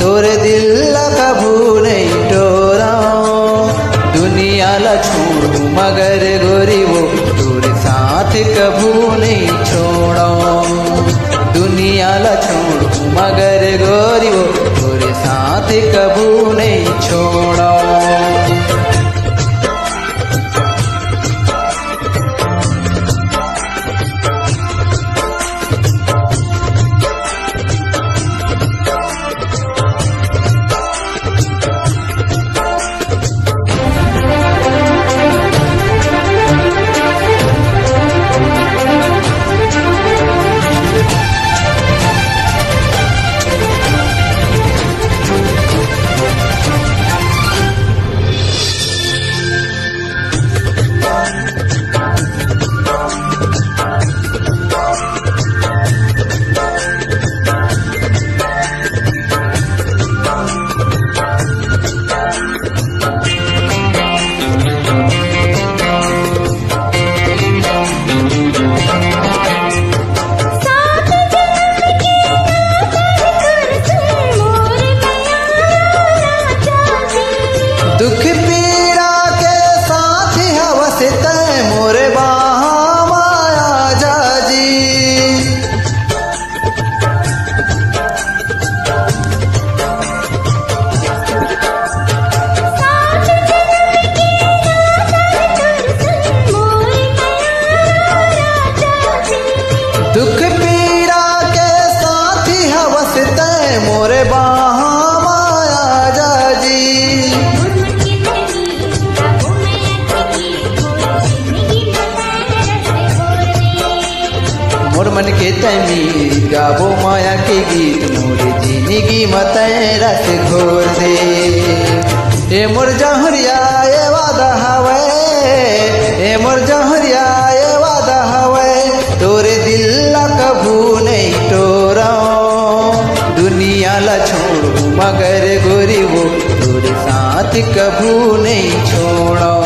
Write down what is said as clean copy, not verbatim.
तोरे दिल ला कभू नहीं तोड़ाऊं। दुनिया ला छोड़ू मगर गोरी वो तोरे साथ कभू नहीं छोड़ाऊं। दुनिया ला छोड़ू मगर गोरी वो तोरे साथ कभू नहीं छोड़ाऊं। दुख पीड़ा के साथ हवस तय मोरे बाहा माया जाजी। दुख पीड़ा के साथ हवस तय मोरे बाहा माया जाजी। मोर मन के तमीर गाबो माया के गीत मोरे जिंदगी मत रस घोर दे। ए मोर जहरिया ए वादा हवे, ए मोर जहरिया ए वादा हवे तोरे दिल ला कभू नहीं तोड़ाऊं। दुनिया ला छोड़ू मगर गोरी वो तोरे साथ कभू नहीं छोड़ाऊं।